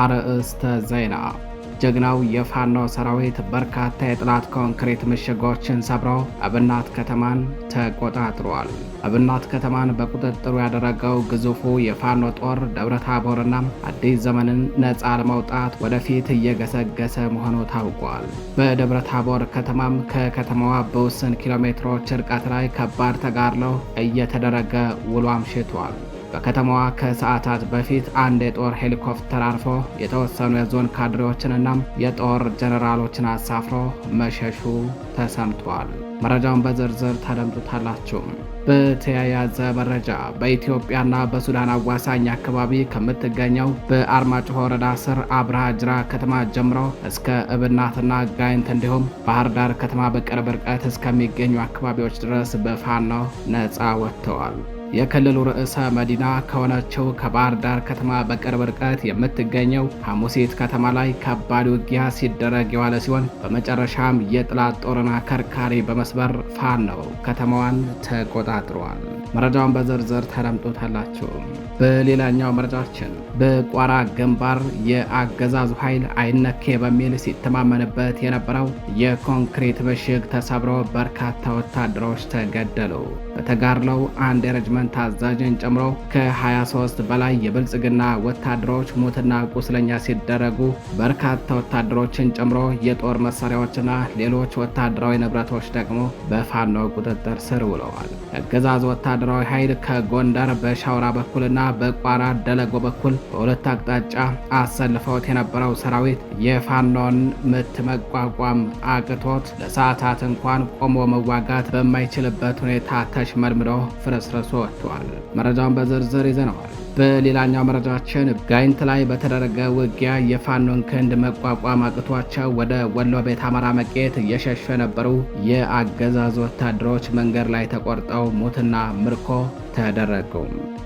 አርዕስተ ዜና። ጀግናው የፋኖ ሰራዊት በርካታ የጠላት ኮንክሪት ምሽጎችን ሰብሮ እብናት ከተማን ተቆጣጥሯል። እብናት ከተማን በቁጥጥሩ ያደረገው ግዙፉ የፋኖ ጦር ደብረታቦርና አዲስ ዘመንን ነፃ ለማውጣት ወደፊት እየገሰገሰ መሆኑ ታውቋል። በደብረታቦር ከተማም ከከተማዋ በውስን ኪሎ ሜትሮች ርቀት ላይ ከባድ ተጋድሎ እየተደረገ ውሎ አምሽቷል። በከተማዋ ከሰዓታት በፊት አንድ የጦር ሄሊኮፕተር አርፎ የተወሰኑ የዞን ካድሬዎችንና የጦር ጀነራሎችን አሳፍሮ መሸሹ ተሰምቷል። መረጃውን በዝርዝር ታደምጡታላችሁ። በተያያዘ መረጃ በኢትዮጵያና በሱዳን አዋሳኝ አካባቢ ከምትገኘው በአርማጭሆ ወረዳ ስር አብርሃ ጅራ ከተማ ጀምሮ እስከ እብናትና ጋይንት እንዲሁም ባህር ዳር ከተማ በቅርብ ርቀት እስከሚገኙ አካባቢዎች ድረስ በፋኖ ነፃ ወጥተዋል። የክልሉ ርዕሰ መዲና ከሆነችው ከባህር ዳር ከተማ በቅርብ ርቀት የምትገኘው ሐሙሲት ከተማ ላይ ከባድ ውጊያ ሲደረግ የዋለ ሲሆን በመጨረሻም የጠላት ጦርን አከርካሪ በመስበር ፋኖ ከተማዋን ተቆጣጥሯል። መረጃውን በዝርዝር ታደምጡታላችሁ። በሌላኛው መረጃችን በቋራ ግንባር የአገዛዙ ኃይል አይነኬ በሚል ሲተማመንበት የነበረው የኮንክሪት ምሽግ ተሰብሮ በርካታ ወታደሮች ተገደሉ። በተጋድሎው አንድ የሬጅመንት አዛዥን ጨምሮ ከ23 በላይ የብልጽግና ወታደሮች ሞትና ቁስለኛ ሲደረጉ በርካታ ወታደሮችን ጨምሮ የጦር መሳሪያዎችና ሌሎች ወታደራዊ ንብረቶች ደግሞ በፋኖ ቁጥጥር ስር ውለዋል። የአገዛዙ ወታደራዊ ኃይል ከጎንደር በሻውራ በኩልና በቋራ ደለጎ በኩል በሁለት አቅጣጫ አሰልፈውት የነበረው ሰራዊት የፋኖን ምት መቋቋም አቅቶት ለሰዓታት እንኳን ቆሞ መዋጋት በማይችልበት ሁኔታ ተሽመድምዶ ፍርስርሶ ወጥቷል። መረጃውን በዝርዝር ይዘነዋል። በሌላኛው መረጃችን ጋይንት ላይ በተደረገ ውጊያ የፋኖን ክንድ መቋቋም አቅቷቸው ወደ ወሎ ቤት አማራ መቄት እየሸሹ የነበሩ የአገዛዙ ወታደሮች መንገድ ላይ ተቆርጠው ሞትና ምርኮ ተደረጉ።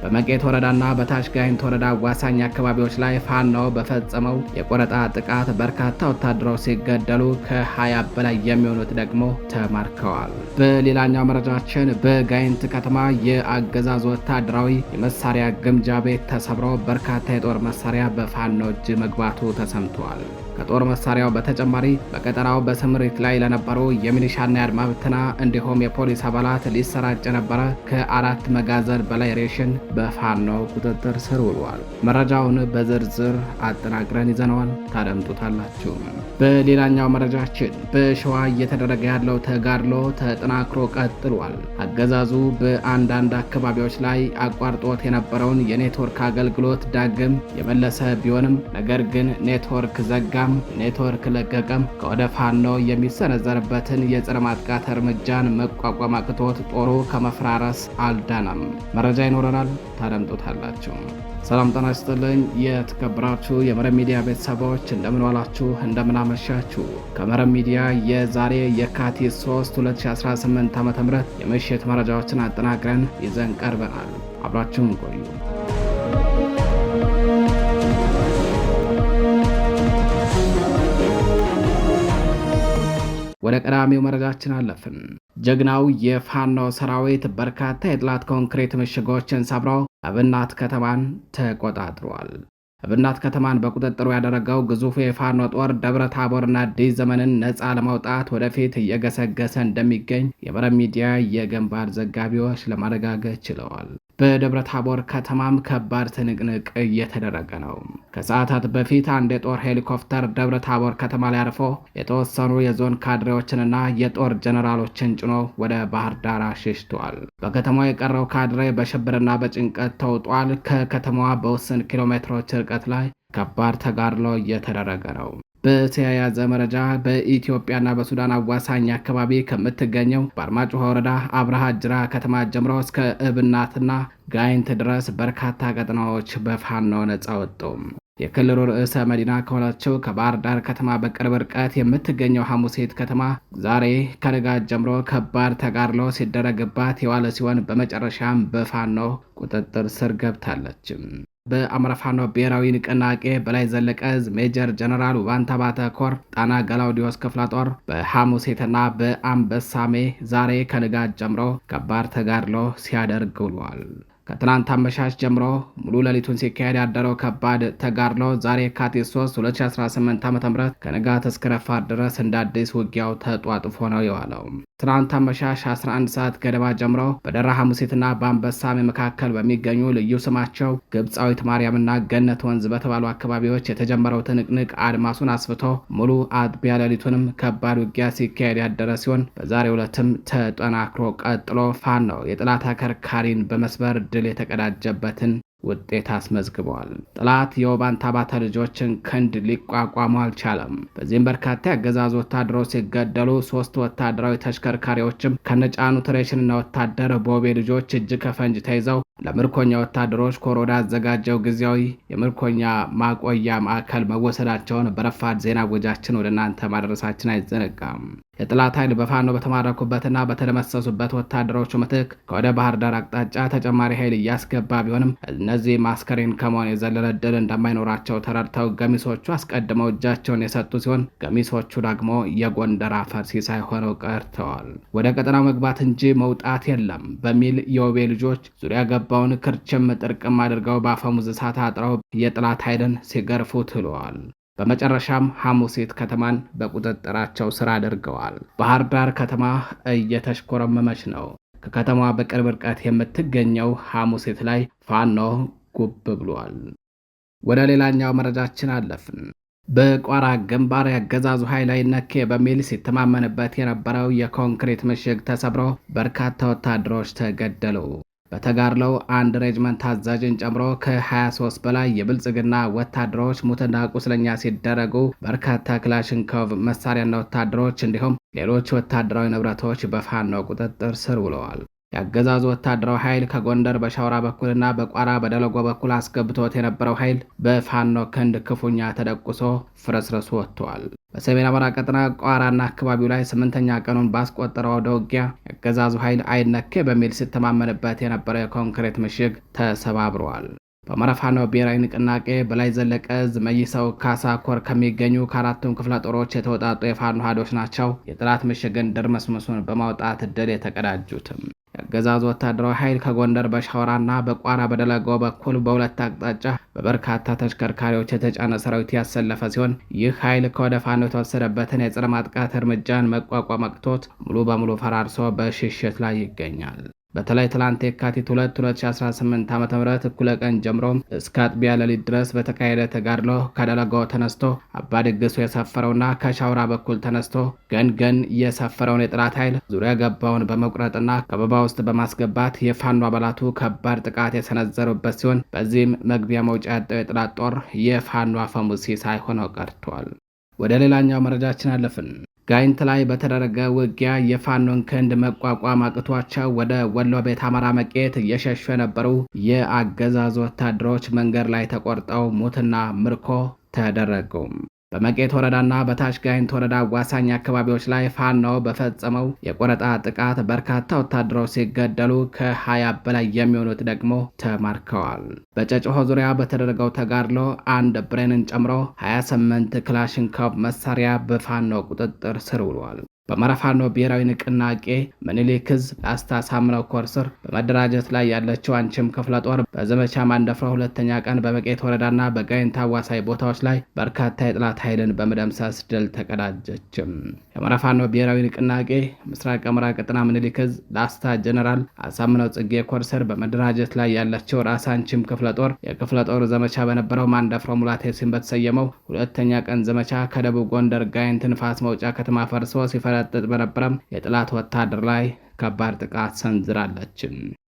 በመቄት ወረዳና በታች ጋይንት ወረዳ አዋሳኝ አካባቢዎች ላይ ፋኖ በፈጸመው የቆረጣ ጥቃት በርካታ ወታደሮች ሲገደሉ ከ20 በላይ የሚሆኑት ደግሞ ተማርከዋል። በሌላኛው መረጃችን በጋይንት ከተማ የአገዛዙ ወታደራዊ የመሳሪያ ግምጃ ቤት ተሰብሮ በርካታ የጦር መሳሪያ በፋኖ እጅ መግባቱ ተሰምቷል። ከጦር መሳሪያው በተጨማሪ በቀጠናው በስምሪት ላይ ለነበሩ የሚሊሻና የአድማ ብተና እንዲሁም የፖሊስ አባላት ሊሰራጭ የነበረ ከ4 መጋዘን በላይ ሬሽን በፋኖ ቁጥጥር ስር ውሏል። መረጃውን በዝርዝር አጠናቅረን ይዘነዋል፣ ታደምጡታላችሁ። በሌላኛው መረጃችን በሸዋ እየተደረገ ያለው ተጋድሎ ተጠናክሮ ቀጥሏል። አገዛዙ በአንዳንድ አካባቢዎች ላይ አቋርጦት የነበረውን የኔትወርክ አገልግሎት ዳግም የመለሰ ቢሆንም ነገር ግን ኔትወርክ ዘጋም ኔትወርክ ለቀቀም ከወደ ፋኖ የሚሰነዘርበትን የጸረ ማጥቃት እርምጃን መቋቋም አቅቶት ጦሩ ከመፍራረስ አልዳነም። መረጃ ይኖረናል፣ ታደምጡታላችሁ። ሰላም ጤና ይስጥልኝ። የተከበራችሁ የመረብ ሚዲያ ቤተሰቦች እንደምን ዋላችሁ፣ እንደምን አመሻችሁ። ከመረብ ሚዲያ የዛሬ የካቲት 3 2018 ዓ.ም የምሽት መረጃዎችን አጠናቅረን ይዘን ቀርበናል። አብራችሁን ቆዩ። ወደ ቀዳሚው መረጃችን አለፍን። ጀግናው የፋኖ ሰራዊት በርካታ የጠላት ኮንክሪት ምሽጎችን ሰብሮ እብናት ከተማን ተቆጣጥሯል። እብናት ከተማን በቁጥጥሩ ያደረገው ግዙፉ የፋኖ ጦር ደብረታቦርና አዲስ ዘመንን ነፃ ለማውጣት ወደፊት እየገሰገሰ እንደሚገኝ የመረብ ሚዲያ የግንባር ዘጋቢዎች ለማረጋገጥ ችለዋል። በደብረታቦር ከተማም ከባድ ትንቅንቅ እየተደረገ ነው። ከሰዓታት በፊት አንድ የጦር ሄሊኮፕተር ደብረታቦር ከተማ ላይ አርፎ የተወሰኑ የዞን ካድሬዎችንና የጦር ጀነራሎችን ጭኖ ወደ ባህር ዳር አሽሽቷል። በከተማው የቀረው ካድሬ በሽብርና በጭንቀት ተውጧል። ከከተማዋ በውስን ኪሎ ሜትሮች ርቀት ላይ ከባድ ተጋድሎ እየተደረገ ነው። በተያያዘ መረጃ በኢትዮጵያና በሱዳን አዋሳኝ አካባቢ ከምትገኘው በአርማጭሆ ወረዳ አብርሃ ጅራ ከተማ ጀምሮ እስከ እብናትና ጋይንት ድረስ በርካታ ቀጠናዎች በፋኖ ነፃ ወጡ። የክልሉ ርዕሰ መዲና ከሆነችው ከባህር ዳር ከተማ በቅርብ ርቀት የምትገኘው ሐሙሲት ከተማ ዛሬ ከንጋት ጀምሮ ከባድ ተጋድሎ ሲደረግባት የዋለ ሲሆን በመጨረሻም በፋኖ ቁጥጥር ስር ገብታለች። በአማራ ፋኖ ብሔራዊ ንቅናቄ በላይ ዘለቀ ዕዝ ሜጀር ጀነራል ውባንተ ባተ ኮር ጣና ገላውዲዮስ ክፍለ ጦር በሐሙሲትና በአንበሳሜ ዛሬ ከንጋት ጀምሮ ከባድ ተጋድሎ ሲያደርግ ውሏል። ከትናንት አመሻሽ ጀምሮ ሙሉ ሌሊቱን ሲካሄድ ያደረው ከባድ ተጋድሎ ዛሬ የካቲት 3 2018 ዓ.ም ከንጋት እስከ ረፋድ ድረስ እንደ አዲስ ውጊያው ተጧጥፎ ነው የዋለው። ትናንት አመሻሽ 11 ሰዓት ገደማ ጀምሮ በደራ ሐሙሲትና በአንበሳሜ መካከል በሚገኙ ልዩ ስማቸው ግብፃዊት ማርያምና ገነት ወንዝ በተባሉ አካባቢዎች የተጀመረው ትንቅንቅ አድማሱን አስፍቶ ሙሉ አጥቢያ ሌሊቱንም ከባድ ውጊያ ሲካሄድ ያደረ ሲሆን በዛሬው ዕለትም ተጠናክሮ ቀጥሎ ፋኖ የጠላት አከርካሪን በመስበር ድል የተቀዳጀበትን ውጤት አስመዝግበዋል። ጠላት የውባንታ ባተ ልጆችን ክንድ ሊቋቋሙ አልቻለም። በዚህም በርካታ የአገዛዙ ወታደሮች ሲገደሉ 3 ወታደራዊ ተሽከርካሪዎችም ከነጫኑት ሬሽንና ወታደር ቦቤ ልጆች እጅ ከፈንጅ ተይዘው ለምርኮኛ ወታደሮች ኮሮዳ አዘጋጀው ጊዜያዊ የምርኮኛ ማቆያ ማዕከል መወሰዳቸውን በረፋድ ዜና ወጃችን ወደ እናንተ ማድረሳችን አይዘነጋም። የጠላት ኃይል በፋኖ በተማረኩበትና በተደመሰሱበት ወታደሮቹ ምትክ ከወደ ባህር ዳር አቅጣጫ ተጨማሪ ኃይል እያስገባ ቢሆንም እነዚህ ማስከሬን ከመሆን የዘለለ ድል እንደማይኖራቸው ተረድተው ገሚሶቹ አስቀድመው እጃቸውን የሰጡ ሲሆን፣ ገሚሶቹ ደግሞ የጎንደር አፈር ሲሳይ ሆነው ቀርተዋል። ወደ ቀጠናው መግባት እንጂ መውጣት የለም በሚል የወቤ ልጆች ዙሪያ ገባውን ክርችም ጥርቅም አድርገው በአፈሙዝ እሳት አጥረው የጠላት ኃይልን ሲገርፉ ትለዋል። በመጨረሻም ሐሙሲት ከተማን በቁጥጥራቸው ስር አድርገዋል። ባህር ዳር ከተማ እየተሽኮረመመች ነው። ከከተማዋ በቅርብ ርቀት የምትገኘው ሐሙሲት ላይ ፋኖ ጉብ ብሏል። ወደ ሌላኛው መረጃችን አለፍን። በቋራ ግንባር ያገዛዙ ኃይል አይነኬ በሚል ሲተማመንበት የነበረው የኮንክሪት ምሽግ ተሰብሮ በርካታ ወታደሮች ተገደሉ። በተጋድለው አንድ ሬጅመንት አዛዥን ጨምሮ ከ23 በላይ የብልጽግና ወታደሮች ሙትና ቁስለኛ ሲደረጉ በርካታ ክላሽንኮቭ መሳሪያና ወታደሮች እንዲሁም ሌሎች ወታደራዊ ንብረቶች በፋኖ ቁጥጥር ስር ውለዋል። የአገዛዙ ወታደራዊ ኃይል ከጎንደር በሻውራ በኩልና በቋራ በደለጎ በኩል አስገብቶት የነበረው ኃይል በፋኖ ክንድ ክፉኛ ተደቁሶ ፍርስርሱ ወጥቷል። በሰሜን አማራ ቀጠና ቋራና አካባቢው ላይ 8ኛ ቀኑን ባስቆጠረው ወደ ውጊያ የአገዛዙ ኃይል አይነኬ በሚል ሲተማመንበት የነበረው የኮንክሪት ምሽግ ተሰባብረዋል። በአማራ ፋኖ ብሔራዊ ንቅናቄ በላይ ዘለቀ ዕዝ መይሰው ካሳ ኮር ከሚገኙ ከአራቱም ክፍለ ጦሮች የተወጣጡ የፋኖ ሀዶች ናቸው የጠላት ምሽግን ድርመስምሱን በማውጣት ድል የተቀዳጁትም። የአገዛዙ ወታደራዊ ኃይል ከጎንደር በሻውራና በቋራ በደለጎ በኩል በሁለት አቅጣጫ በበርካታ ተሽከርካሪዎች የተጫነ ሰራዊት ያሰለፈ ሲሆን ይህ ኃይል ከወደ ፋኖ የተወሰደበትን የጸረ ማጥቃት እርምጃን መቋቋም አቅቶት ሙሉ በሙሉ ፈራርሶ በሽሽት ላይ ይገኛል። በተለይ ትላንት የካቲት 2 2018 ዓ.ም እኩለ ቀን ጀምሮ እስከ አጥቢያ ሌሊት ድረስ በተካሄደ ተጋድሎ ከደለጎ ተነስቶ አባድግሱ የሰፈረውና ከሻውራ በኩል ተነስቶ ገንገን የሰፈረውን የጠላት ኃይል ዙሪያ ገባውን በመቁረጥና ከበባ ውስጥ በማስገባት የፋኖ አባላቱ ከባድ ጥቃት የሰነዘሩበት ሲሆን በዚህም መግቢያ መውጫ ያጣው የጠላት ጦር የፋኖ አፈሙዝ ሲሳይ ሆኖ ቀርቷል። ወደ ሌላኛው መረጃችን አለፍን። ጋይንት ላይ በተደረገ ውጊያ የፋኖን ክንድ መቋቋም አቅቷቸው ወደ ወሎ ቤት አማራ መቄት እየሸሹ የነበሩ የአገዛዙ ወታደሮች መንገድ ላይ ተቆርጠው ሙትና ምርኮ ተደረጉ። በመቄት ወረዳና በታች ጋይንት ወረዳ አዋሳኝ አካባቢዎች ላይ ፋኖ በፈጸመው የቆረጣ ጥቃት በርካታ ወታደሮች ሲገደሉ ከ20 በላይ የሚሆኑት ደግሞ ተማርከዋል። በጨጨሆ ዙሪያ በተደረገው ተጋድሎ አንድ ብሬንን ጨምሮ 28 ክላሽንኮቭ መሳሪያ በፋኖ ቁጥጥር ስር ውሏል። በአማራ ፋኖ ብሔራዊ ንቅናቄ ምኒልክ ዕዝ ላስታ ሳምነው ኮር ስር በመደራጀት ላይ ያለችው አንቺም ክፍለ ጦር በዘመቻ ማንደፍሮ 2ኛ ቀን በመቄት ወረዳና በጋይንት አዋሳኝ ቦታዎች ላይ በርካታ የጠላት ኃይልን በመደምሰስ ድል ተቀዳጀችም። የአማራ ፋኖ ብሔራዊ ንቅናቄ ምስራቅ አማራ ቀጠና ምኒልክ ዕዝ ላስታ ጀነራል አሳምነው ጽጌ ኮር ስር በመደራጀት ላይ ያለችው ራስ አንቺም ክፍለ ጦር የክፍለ ጦሩ ዘመቻ በነበረው ማንደፍሮ ሙላቴ ሲም በተሰየመው 2ኛ ቀን ዘመቻ ከደቡብ ጎንደር ጋይንት ንፋስ መውጫ ከተማ ፈርሶ ሲፈረጥጥ በነበረም የጠላት ወታደር ላይ ከባድ ጥቃት ሰንዝራለች።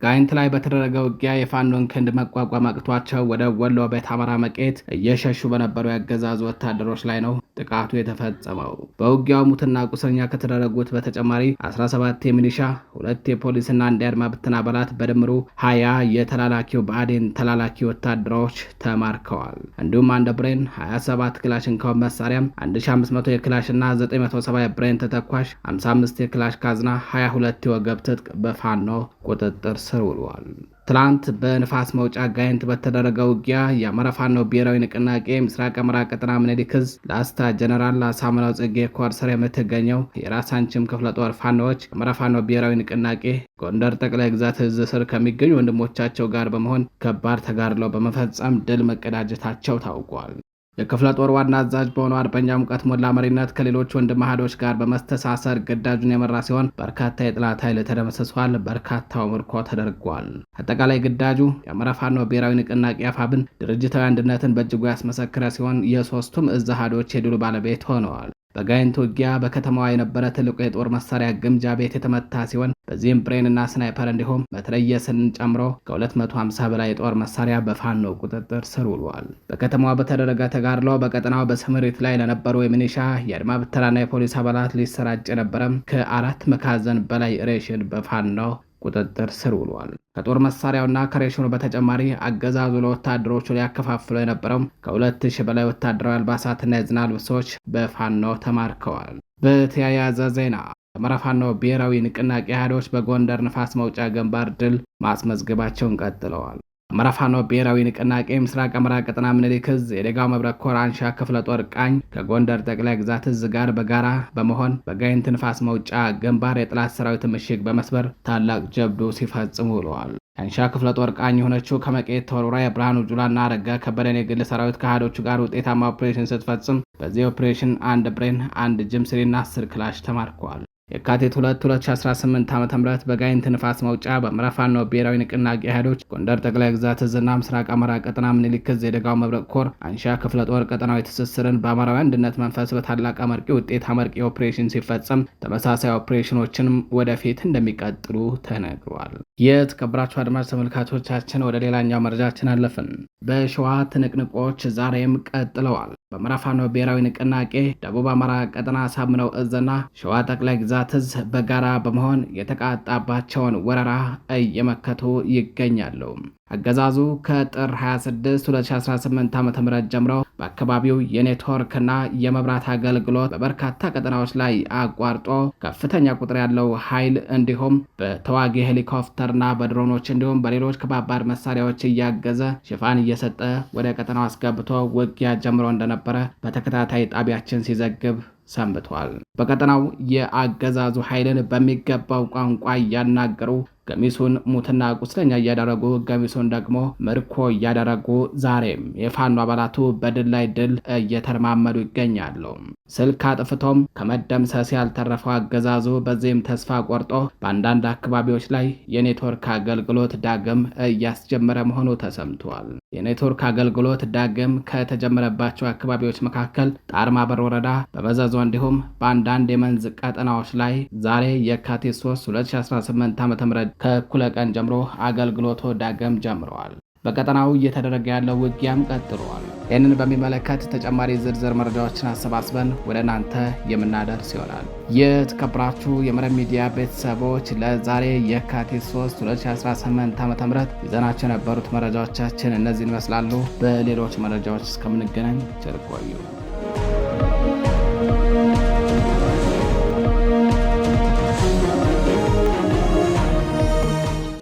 ጋይንት ላይ በተደረገ ውጊያ የፋኖን ክንድ መቋቋም አቅቷቸው ወደ ወሎ ቤት አማራ መቄት እየሸሹ በነበሩ ያገዛዙ ወታደሮች ላይ ነው ጥቃቱ የተፈጸመው። በውጊያው ሙትና ቁስለኛ ከተደረጉት በተጨማሪ 17 የሚሊሻ 2 የፖሊስና 1 የአድማ ብተና አባላት በድምሩ 20 የተላላኪው ብአዴን ተላላኪ ወታደሮች ተማርከዋል። እንዲሁም አንድ ብሬን 27 ክላሽንኮቭ መሳሪያም 1500 የክላሽና 970 የብሬን ተተኳሽ 55 የክላሽ ካዝና 22 የወገብ ትጥቅ በፋኖ ቁጥጥር ስር ውሏል። ትላንት በንፋስ መውጫ ጋይንት በተደረገው ውጊያ የአማራ ፋኖ ብሔራዊ ንቅናቄ ምስራቅ አማራ ቀጠና ምኒልክ ዕዝ ላስታ ጀነራል አሳምነው ጽጌ ኮር ስር የምትገኘው የራሳንችም ክፍለ ጦር ፋኖዎች የአማራ ፋኖ ብሔራዊ ንቅናቄ ጎንደር ጠቅላይ ግዛት ዕዝ ስር ከሚገኙ ወንድሞቻቸው ጋር በመሆን ከባድ ተጋድሎ በመፈጸም ድል መቀዳጀታቸው ታውቋል። የክፍለ ጦር ዋና አዛዥ በሆነው አርበኛ ሙቀት ሞላ መሪነት ከሌሎች ወንድም አሃዶች ጋር በመስተሳሰር ግዳጁን የመራ ሲሆን በርካታ የጠላት ኃይል ተደመሰሷል። በርካታው ምርኮ ተደርጓል። አጠቃላይ ግዳጁ የአማራ ፋኖ ብሔራዊ ንቅናቄ አፋብን ድርጅታዊ አንድነትን በእጅጉ ያስመሰከረ ሲሆን የሶስቱም ዕዝ አሃዶች የድሉ ባለቤት ሆነዋል። በጋይንት ውጊያ በከተማዋ የነበረ ትልቁ የጦር መሳሪያ ግምጃ ቤት የተመታ ሲሆን በዚህም ብሬንና ስናይፐር እንዲሁም መትረየስን ጨምሮ ከ250 በላይ የጦር መሳሪያ በፋኖ ቁጥጥር ስር ውሏል። በከተማዋ በተደረገ ተጋድሎ በቀጠናው በስምሪት ላይ ለነበሩ የሚኒሻ የአድማ ብተናና የፖሊስ አባላት ሊሰራጭ የነበረም ከ4 መጋዘን በላይ ሬሽን በፋኖ ቁጥጥር ስር ውሏል። ከጦር መሳሪያውና ከሬሽኑ በተጨማሪ አገዛዙ ለወታደሮቹ ሊያከፋፍለው የነበረው ከ2000 በላይ ወታደራዊ አልባሳትና የዝናብ ልብሶች በፋኖ ተማርከዋል። በተያያዘ ዜና የአማራ ፋኖ ብሔራዊ ንቅናቄ አሃዶች በጎንደር ንፋስ መውጫ ግንባር ድል ማስመዝገባቸውን ቀጥለዋል። አማራ ፋኖ ብሔራዊ ንቅናቄ ምስራቅ አማራ ቀጠና ምኒልክ ዕዝ የደጋው መብረቅ ኮር አንሻ ክፍለ ጦር ቃኝ ከጎንደር ጠቅላይ ግዛት ዕዝ ጋር በጋራ በመሆን በጋይንት ንፋስ መውጫ ግንባር የጠላት ሰራዊት ምሽግ በመስበር ታላቅ ጀብዱ ሲፈጽሙ ውለዋል። የአንሻ ክፍለ ጦር ቃኝ የሆነችው ከመቄት ተወርውራ የብርሃኑ ጁላና አረጋ ከበደን የግል ሰራዊት ከአሃዶቹ ጋር ውጤታማ ኦፕሬሽን ስትፈጽም በዚህ ኦፕሬሽን 1 ብሬን 1 ጅምስሪና 10 ክላሽ ተማርከዋል። የካቲት 2 2018 ዓ.ም በጋይንት ንፋስ መውጫ በአማራ ፋኖ ብሔራዊ ንቅናቄ አሃዶች ጎንደር ጠቅላይ ግዛት ዕዝና ምስራቅ አማራ ቀጠና ምኒልክ ዕዝ የደጋው መብረቅ ኮር አንሻ ክፍለ ጦር ቀጠናዊ ትስስርን በአማራዊ አንድነት መንፈስ በታላቅ አመርቂ ውጤት አመርቂ ኦፕሬሽን ሲፈጸም ተመሳሳይ ኦፕሬሽኖችንም ወደፊት እንደሚቀጥሉ ተነግሯል። የተከበራችሁ አድማጭ ተመልካቾቻችን ወደ ሌላኛው መረጃችን አለፍን። በሸዋ ትንቅንቆች ዛሬም ቀጥለዋል። በአማራ ፋኖ ብሔራዊ ንቅናቄ ደቡብ አማራ ቀጠና አሳምነው ዕዝና ሸዋ ጠቅላይ ግዛት ዕዝ በጋራ በመሆን የተቃጣባቸውን ወረራ እየመከቱ ይገኛሉ። አገዛዙ ከጥር 26 2018 ዓ.ም ጀምሮ በአካባቢው የኔትወርክና የመብራት አገልግሎት በበርካታ ቀጠናዎች ላይ አቋርጦ ከፍተኛ ቁጥር ያለው ኃይል እንዲሁም በተዋጊ ሄሊኮፕተርና በድሮኖች እንዲሁም በሌሎች ከባባድ መሳሪያዎች እያገዘ ሽፋን እየሰጠ ወደ ቀጠናው አስገብቶ ውጊያ ጀምሮ እንደነበረ በተከታታይ ጣቢያችን ሲዘግብ ሰንብቷል። በቀጠናው የአገዛዙ ኃይልን በሚገባው ቋንቋ እያናገሩ ገሚሱን ሙትና ቁስለኛ እያደረጉ ገሚሱን ደግሞ ምርኮ እያደረጉ ዛሬም የፋኖ አባላቱ በድል ላይ ድል እየተረማመዱ ይገኛሉ። ስልክ አጥፍቶም ከመደምሰስ ያልተረፈው አገዛዙ በዚህም ተስፋ ቆርጦ በአንዳንድ አካባቢዎች ላይ የኔትወርክ አገልግሎት ዳግም እያስጀመረ መሆኑ ተሰምቷል። የኔትወርክ አገልግሎት ዳግም ከተጀመረባቸው አካባቢዎች መካከል ጣርማበር ወረዳ፣ በመዘዞ እንዲሁም በአንዳንድ የመንዝ ቀጠናዎች ላይ ዛሬ የካቲት 3 2018 ዓ.ም ከእኩለ ቀን ጀምሮ አገልግሎቱ ዳግም ጀምረዋል። በቀጠናው እየተደረገ ያለው ውጊያም ቀጥሏል። ይህንን በሚመለከት ተጨማሪ ዝርዝር መረጃዎችን አሰባስበን ወደ እናንተ የምናደርስ ይሆናል። የተከበራችሁ የመረብ ሚዲያ ቤተሰቦች ለዛሬ የካቲት 3 2018 ዓ.ም ይዘናቸው የነበሩት መረጃዎቻችን እነዚህን ይመስላሉ። በሌሎች መረጃዎች እስከምንገናኝ ቸር ቆዩ።